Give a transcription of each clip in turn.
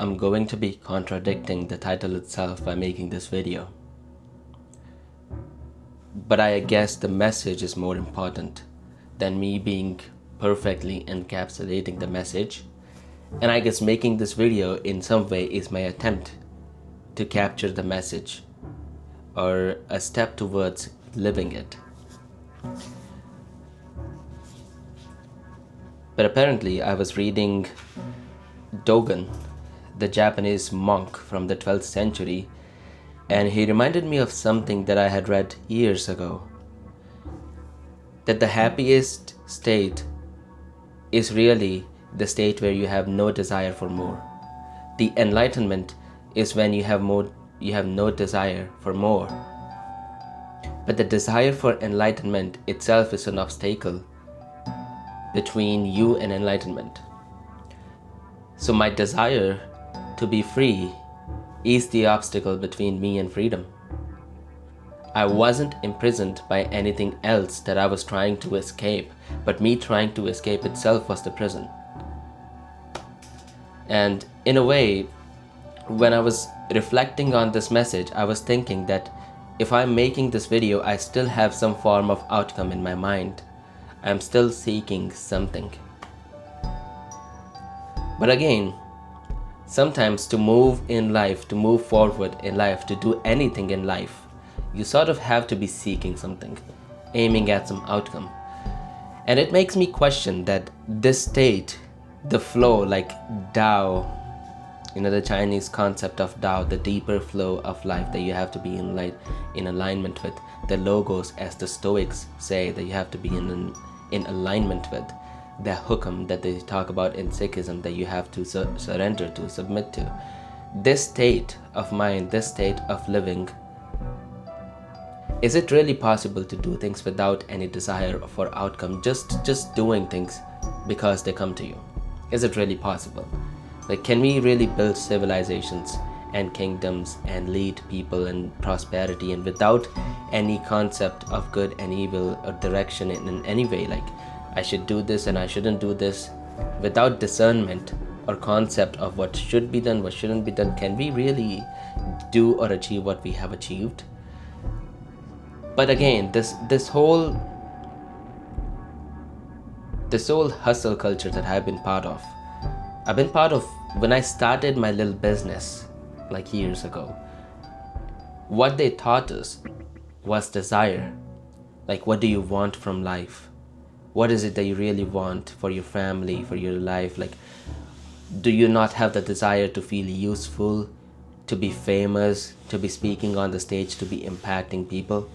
I'm going to be contradicting the title itself by making this video. But I guess the message is more important than me being perfectly encapsulating the message. And I guess making this video in some way is my attempt to capture the message or a step towards living it. But apparently I was reading Dogen, the Japanese monk from the 12th century, and he reminded me of something that I had read years ago. That the happiest state is really the state where you have no desire for more. The enlightenment is when you have no desire for more. But the desire for enlightenment itself is an obstacle between you and enlightenment. So my desire to be free is the obstacle between me and freedom. I wasn't imprisoned by anything else that I was trying to escape, but me trying to escape itself was the prison. And in a way, when I was reflecting on this message, I was thinking that if I'm making this video, I still have some form of outcome in my mind. I'm still seeking something. But again, sometimes to move in life, to move forward in life, to do anything in life, you sort of have to be seeking something, aiming at some outcome. And it makes me question that this state, the flow, like Tao, the Chinese concept of Tao, the deeper flow of life that you have to be in alignment with, the logos, as the Stoics say, that you have to be in alignment with, the hukam that they talk about in Sikhism, that you have to surrender to, submit to. This state of mind, this state of living, is it really possible to do things without any desire for outcome, just doing things because they come to you? Is it really possible? Like, can we really build civilizations and kingdoms and lead people in prosperity and without any concept of good and evil or direction in any way, like I should do this and I shouldn't do this, without discernment or concept of what should be done, what shouldn't be done? Can we really do or achieve what we have achieved? But again, this whole hustle culture that I've been part of when I started my little business like years ago. What they taught us was desire. Like, what do you want from life? What is it that you really want for your family, for your life? Like, do you not have the desire to feel useful, to be famous, to be speaking on the stage, to be impacting people?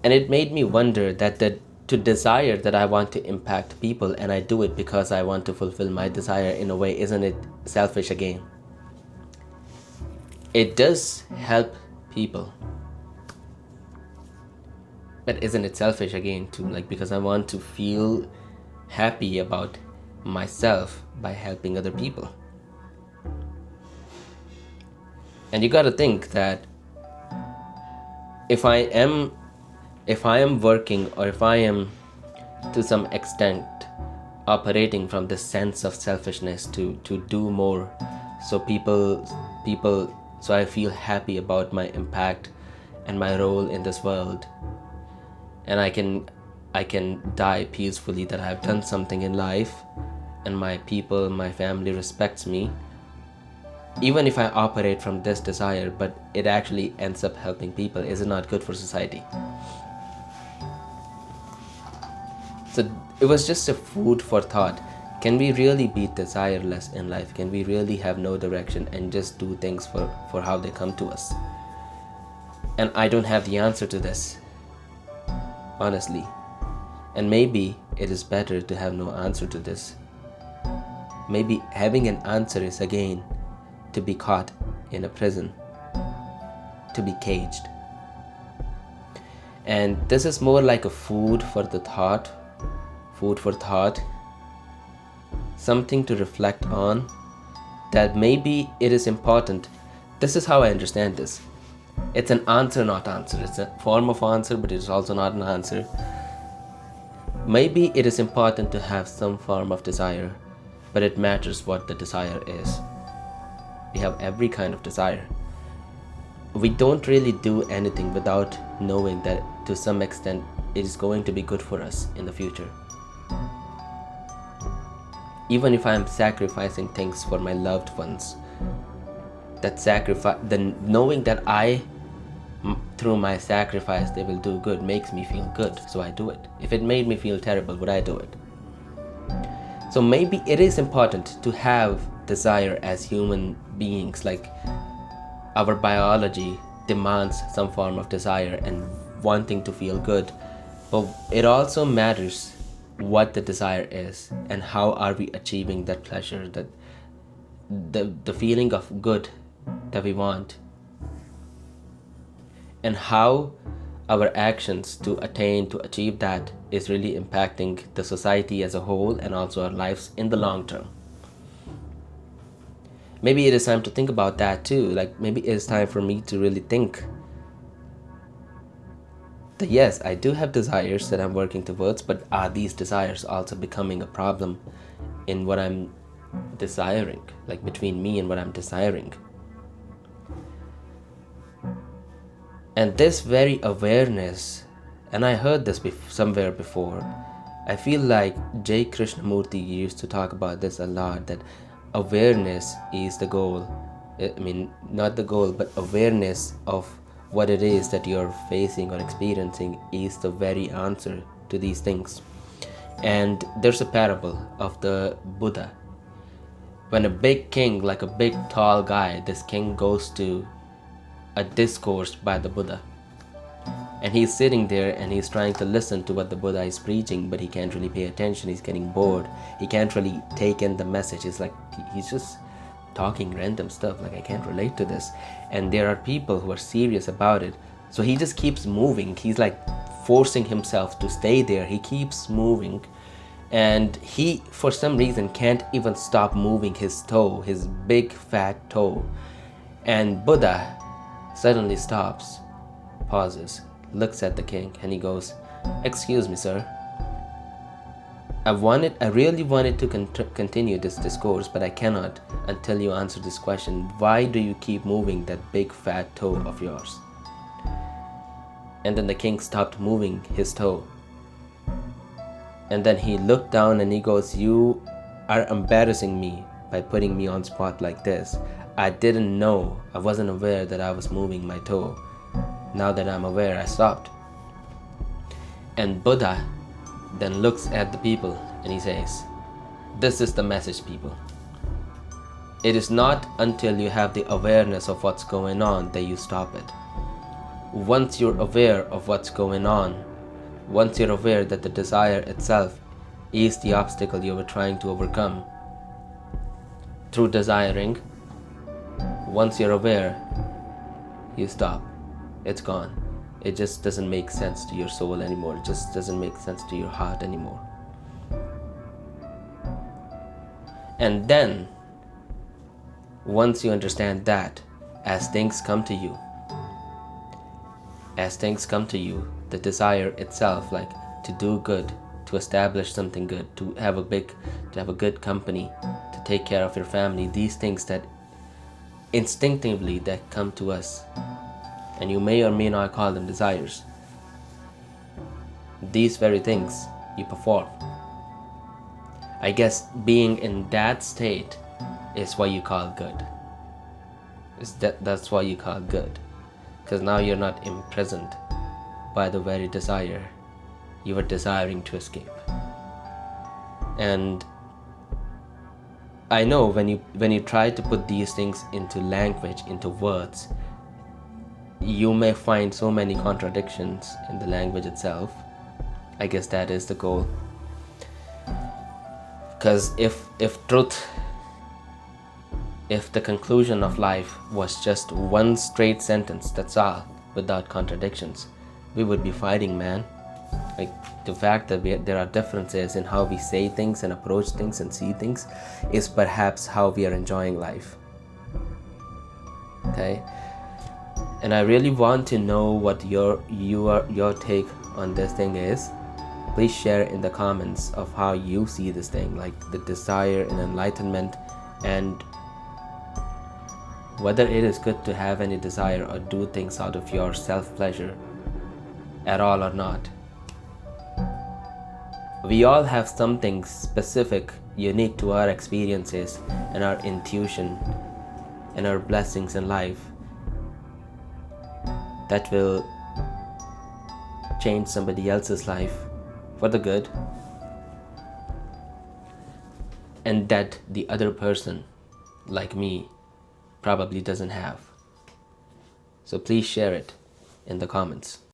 And it made me wonder that to desire that I want to impact people, and I do it because I want to fulfill my desire, in a way, isn't it selfish again? It does help people, but isn't it selfish again too? Like, because I want to feel happy about myself by helping other people. And you gotta think that if I am working, or if I am to some extent operating from this sense of selfishness to do more, so so I feel happy about my impact and my role in this world, and I can die peacefully that I've done something in life and my people, my family respects me, even if I operate from this desire, but it actually ends up helping people, is it not good for society? So it was just a food for thought. Can we really be desireless in life? Can we really have no direction and just do things for how they come to us? And I don't have the answer to this, honestly. And maybe it is better to have no answer to this. Maybe having an answer is, again, to be caught in a prison, to be caged. And this is more like a food for thought, something to reflect on, that maybe it is important. This is how I understand this. It's an answer, not answer. It's a form of answer, but it's also not an answer. Maybe it is important to have some form of desire, but it matters what the desire is. We have every kind of desire. We don't really do anything without knowing that to some extent it is going to be good for us in the future. Even if I am sacrificing things for my loved ones, that sacrifice, then knowing that through my sacrifice they will do good, makes me feel good, so I do it. If it made me feel terrible, would I do it? So maybe it is important to have desire as human beings. Like, our biology demands some form of desire and wanting to feel good, but it also matters what the desire is and how are we achieving that pleasure, that the feeling of good that we want, and how our actions to achieve that is really impacting the society as a whole and also our lives in the long term. Maybe it is time to think about that too. Like, maybe it is time for me to really think that yes, I do have desires that I'm working towards, but are these desires also becoming a problem in what I'm desiring, like between me and what I'm desiring? And this very awareness, and I heard this somewhere before, I feel like J. Krishnamurti used to talk about this a lot, that awareness is the goal. I mean, not the goal, but awareness of what it is that you're facing or experiencing is the very answer to these things. And there's a parable of the Buddha. When a big king, like a big tall guy, this king goes to a discourse by the Buddha, and he's sitting there and he's trying to listen to what the Buddha is preaching, but he can't really pay attention. He's getting bored. He can't really take in the message. It's like he's just talking random stuff, like I can't relate to this. And there are people who are serious about it, so he just keeps moving. He's like forcing himself to stay there. He keeps moving, and he for some reason can't even stop moving his toe, his big fat toe. And Buddha suddenly stops, pauses, looks at the king, and he goes, "Excuse me, sir. I really wanted to continue this discourse, but I cannot until you answer this question. Why do you keep moving that big fat toe of yours?" And then the king stopped moving his toe. And then he looked down and he goes, "You are embarrassing me by putting me on spot like this. I didn't know, I wasn't aware that I was moving my toe. Now that I'm aware, I stopped." And Buddha then looks at the people and he says, "This is the message, people. It is not until you have the awareness of what's going on that you stop it. Once you're aware of what's going on, once you're aware that the desire itself is the obstacle you were trying to overcome through desiring, once you're aware, you stop. It's gone. It just doesn't make sense to your soul anymore. It just doesn't make sense to your heart anymore." And then, once you understand that, as things come to you, the desire itself, like to do good, to establish something good, to have a good company, to take care of your family, these things that instinctively that come to us, and you may or may not call them desires, these very things you perform. I guess being in that state is what you call good. That's what you call good, because now you're not imprisoned by the very desire you were desiring to escape. And I know when you try to put these things into language, into words, you may find so many contradictions in the language itself. I guess that is the goal. Because if the conclusion of life was just one straight sentence, that's all, without contradictions, we would be fighting, man. Like, the fact that there are differences in how we say things and approach things and see things is perhaps how we are enjoying life. Okay? And I really want to know what your take on this thing is. Please share in the comments of how you see this thing, like the desire and enlightenment, and whether it is good to have any desire or do things out of your self-pleasure at all or not. We all have something specific, unique to our experiences and our intuition and our blessings in life that will change somebody else's life for the good, and that the other person, like me, probably doesn't have. So please share it in the comments.